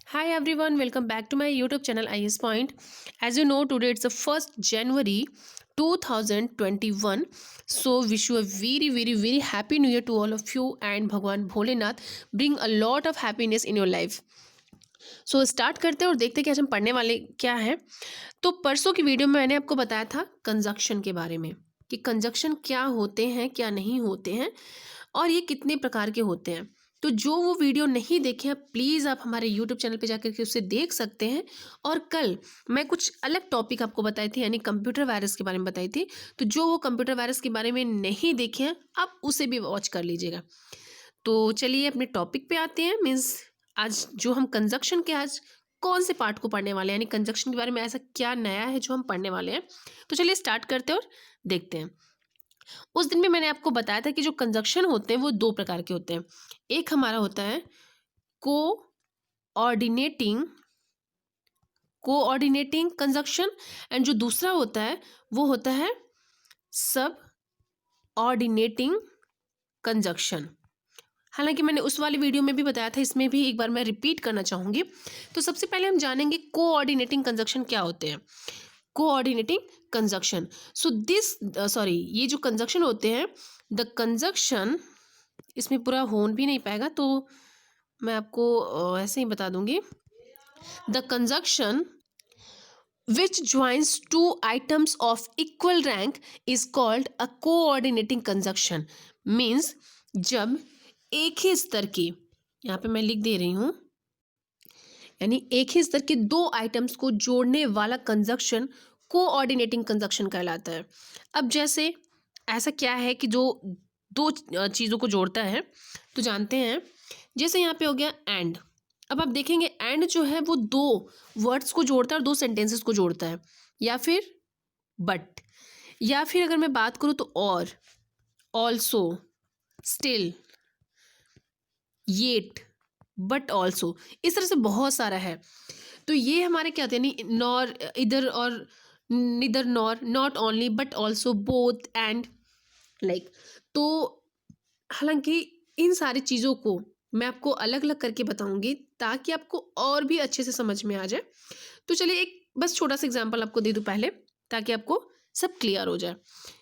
Hi everyone, welcome back to my YouTube channel IS Point. As you know, today it's the 1st January 2021. So wish you a very happy new year to all of you and Bhagwan Bholenath bring a lot of happiness in your life. So start करते हैं और देखते हैं कि आज हम पढ़ने वाले क्या है। तो परसों की वीडियो में मैंने आपको बताया था कंजक्शन के बारे में कि कंजक्शन क्या होते हैं क्या नहीं होते हैं और ये कितने प्रकार के होते हैं। तो जो वो वीडियो नहीं देखे हैं प्लीज़ आप हमारे यूट्यूब चैनल पे जाकर के उसे देख सकते हैं। और कल मैं कुछ अलग टॉपिक आपको बताई थी यानी कंप्यूटर वायरस के बारे में बताई थी। तो जो वो कंप्यूटर वायरस के बारे में नहीं देखे हैं आप उसे भी वॉच कर लीजिएगा। तो चलिए अपने टॉपिक पे आते हैं। मीन्स आज जो हम कंजक्शन के आज कौन से पार्ट को पढ़ने वाले हैं यानी कंजक्शन के बारे में ऐसा क्या नया है जो हम पढ़ने वाले हैं। तो चलिए स्टार्ट करते हैं और देखते हैं। उस दिन में मैंने आपको बताया था कि जो कंजक्शन होते हैं वो दो प्रकार के होते हैं। एक हमारा होता है कोऑर्डिनेटिंग कोऑर्डिनेटिंग कंजक्शन एंड जो दूसरा होता है वो होता है सब ऑर्डिनेटिंग कंजक्शन। हालांकि मैंने उस वाली वीडियो में भी बताया था, इसमें भी एक बार मैं रिपीट करना चाहूँगी। तो सबसे पहले हम जानेंगे कोऑर्डिनेटिंग कंजक्शन क्या होते हैं। Coordinating conjunction, so this sorry ये जो कंजक्शन होते हैं द कंजक्शन, इसमें पूरा होन भी नहीं पाएगा तो मैं आपको ऐसे ही बता दूंगी। The conjunction which joins two items of equal rank is called a coordinating conjunction। means जब एक ही स्तर की, यहाँ पे मैं लिख दे रही हूँ, यानी एक ही स्तर के दो आइटम्स को जोड़ने वाला कंजक्शन कोऑर्डिनेटिंग कंजक्शन कहलाता है। अब जैसे ऐसा क्या है कि जो दो चीज़ों को जोड़ता है तो जानते हैं। जैसे यहाँ पे हो गया एंड। अब आप देखेंगे एंड जो है वो दो वर्ड्स को जोड़ता है और दो सेंटेंसेस को जोड़ता है। या फिर बट, या फिर अगर मैं बात करूँ तो और, also, still, yet, but also, इस तरह से बहुत सारा है। तो ये हमारे क्या होते हैं, यानी नॉर, इधर और neither nor, not only but also, both and, like. तो हालांकि इन सारी चीज़ों को मैं आपको अलग अलग करके बताऊंगी ताकि आपको और भी अच्छे से समझ में आ जाए। तो चलिए एक बस छोटा सा एग्जांपल आपको दे दूं पहले ताकि आपको सब क्लियर हो जाए।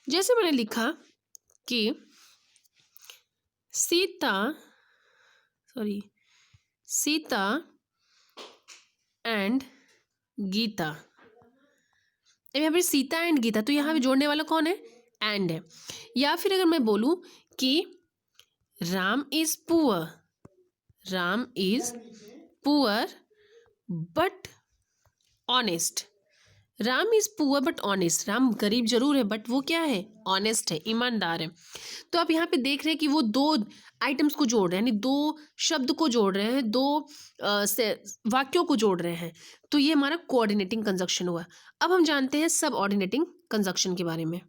जैसे मैंने लिखा कि सीता सीता एंड गीता। अब यहाँ पे सीता एंड गीता, तो यहाँ पे जोड़ने वाला कौन है, एंड है। या फिर अगर मैं बोलूं कि Ram is poor, Ram is poor but honest, Ram is poor but honest, Ram गरीब जरूर है बट वो क्या है, ऑनेस्ट है, ईमानदार है। तो आप यहाँ पे देख रहे हैं कि वो दो आइटम्स को जोड़ रहे हैं, यानी दो शब्द को जोड़ रहे हैं, दो वाक्यों को जोड़ रहे हैं। तो ये हमारा कोऑर्डिनेटिंग कंजक्शन हुआ। अब हम जानते हैं सब ऑर्डिनेटिंग कंजक्शन के बारे में।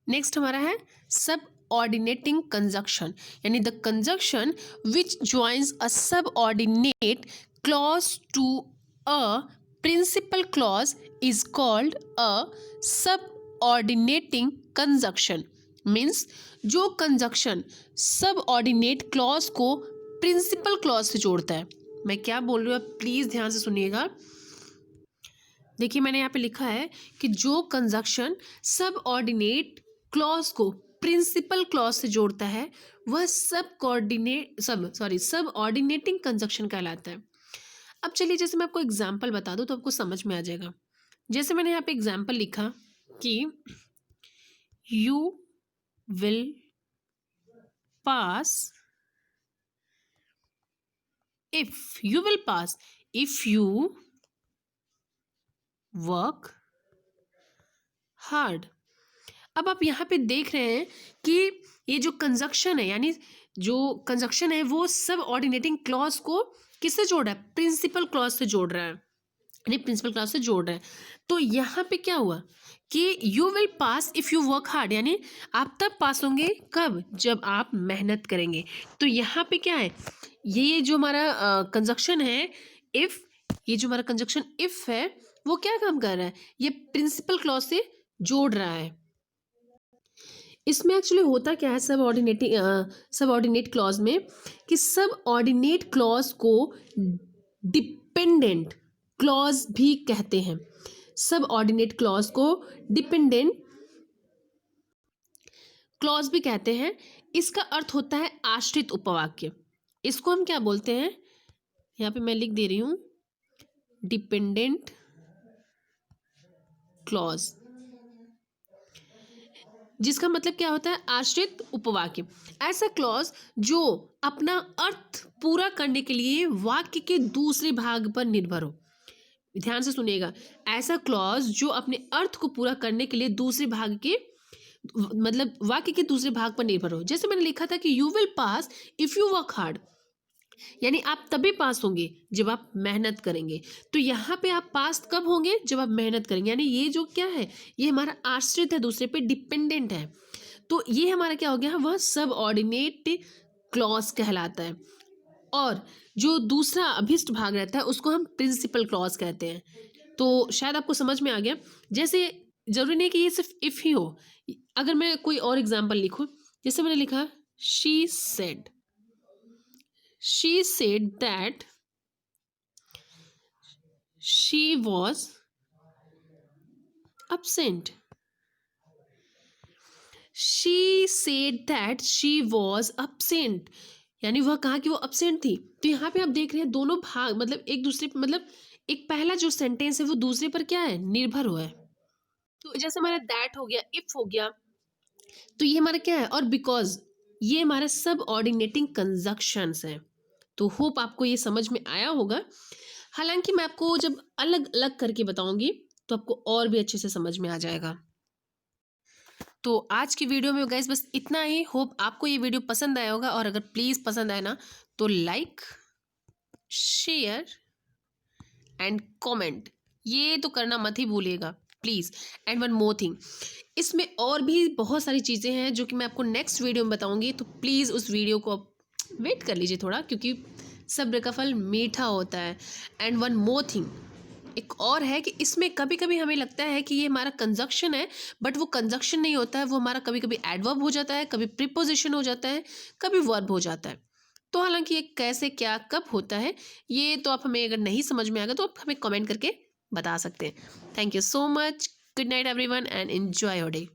नेक्स्ट हमारा है सब ऑर्डिनेटिंग कंजक्शन, यानी the conjunction which joins a subordinate clause to a principal clause is called a subordinating conjunction। Means जो कंजक्शन सबऑर्डिनेट क्लॉज को प्रिंसिपल क्लॉज से जोड़ता है। मैं क्या बोल रही हूँ आप प्लीज ध्यान से सुनिएगा। देखिए मैंने यहाँ पे लिखा है कि जो कंजक्शन सबऑर्डिनेट क्लॉज को प्रिंसिपल क्लॉज से जोड़ता है वह सब ऑर्डिनेटिंग कंजक्शन कहलाता है। अब चलिए जैसे मैं आपको एग्जाम्पल बता दूं तो आपको समझ में आ जाएगा। जैसे मैंने यहाँ पे एग्जाम्पल लिखा कि you will pass if you work hard. अब आप यहाँ पे देख रहे हैं कि ये जो कंजक्शन है, यानी जो कंजक्शन है वो सब ऑर्डिनेटिंग क्लॉज को किससे जोड़ रहा है, प्रिंसिपल क्लॉज से जोड़ रहा है, यानी प्रिंसिपल क्लॉज से जोड़ रहा है। तो यहाँ पे क्या हुआ कि you will pass if you work hard, यानी आप तब पास होंगे कब, जब आप मेहनत करेंगे। तो यहाँ पे क्या है, ये जो हमारा कंजक्शन है इफ, ये जो हमारा कंजक्शन इफ है वो क्या काम कर रहा है, ये प्रिंसिपल क्लॉज से जोड़ रहा है। इसमें एक्चुअली होता क्या है सब ऑर्डिनेट क्लॉज में कि सब ऑर्डिनेट क्लॉज को डिपेंडेंट क्लॉज भी कहते हैं। सब ऑर्डिनेट क्लॉज को डिपेंडेंट क्लॉज भी कहते हैं। इसका अर्थ होता है आश्रित उपवाक्य। इसको हम क्या बोलते हैं, यहाँ पे मैं लिख दे रही हूँ, डिपेंडेंट क्लॉज, जिसका मतलब क्या होता है, आश्रित उपवाक्य। ऐसा क्लॉज जो अपना अर्थ पूरा करने के लिए वाक्य के दूसरे भाग पर निर्भर हो। ध्यान से सुनिएगा, ऐसा क्लॉज जो अपने अर्थ को पूरा करने के लिए दूसरे भाग के मतलब वाक्य के दूसरे भाग पर निर्भर हो। जैसे मैंने लिखा था कि you will pass if you work hard, यानी आप तभी पास होंगे जब आप मेहनत करेंगे। तो यहाँ पे आप पास कब होंगे, जब आप मेहनत करेंगे। यानी ये जो क्या है, ये हमारा आश्रित है, दूसरे पे डिपेंडेंट है। तो ये हमारा क्या हो गया, वह सब ऑर्डिनेट क्लॉज कहलाता है। और जो दूसरा अभिष्ट भाग रहता है उसको हम प्रिंसिपल क्लॉज कहते हैं। तो शायद आपको समझ में आ गया। जैसे जरूरी नहीं कि ये सिर्फ इफ ही हो, अगर मैं कोई और एग्जाम्पल लिखूं, जैसे मैंने लिखा she said that she was absent. She said that she was absent, यानी वह कहा कि वो absent थी। तो यहाँ पे आप देख रहे हैं दोनों भाग मतलब एक दूसरे पर, मतलब एक पहला जो सेंटेंस है वो दूसरे पर क्या है, निर्भर हुआ है। तो जैसे हमारा दैट हो गया, इफ हो गया, तो ये हमारा क्या है, और बिकॉज, ये हमारा सब ऑर्डिनेटिंग कंजक्शंस हैं। तो होप आपको ये समझ में आया होगा। हालांकि मैं आपको जब अलग अलग करके बताऊंगी तो आपको और भी अच्छे से समझ में आ जाएगा। तो आज की वीडियो में गाइस बस इतना ही। होप आपको ये वीडियो पसंद आया होगा, और अगर प्लीज़ पसंद आए ना तो लाइक, शेयर एंड कमेंट ये तो करना मत ही भूलिएगा please. And one more thing, इसमें और भी बहुत सारी चीज़ें हैं जो कि मैं आपको नेक्स्ट वीडियो में बताऊंगी। तो प्लीज़ उस वीडियो को आप वेट कर लीजिए थोड़ा, क्योंकि सब्र का फल मीठा होता है। एंड वन मोर थिंग, एक और है कि इसमें कभी कभी हमें लगता है कि ये हमारा कंजक्शन है, बट वो कंजक्शन नहीं होता है। वो हमारा कभी कभी एडवर्ब हो जाता है, कभी प्रीपोजिशन हो जाता है, कभी वर्ब हो जाता है। तो हालांकि ये कैसे क्या कब होता है ये तो आप हमें अगर नहीं समझ में आएगा तो आप हमें कमेंट करके बता सकते हैं। Thank you so much, good night everyone and enjoy your day.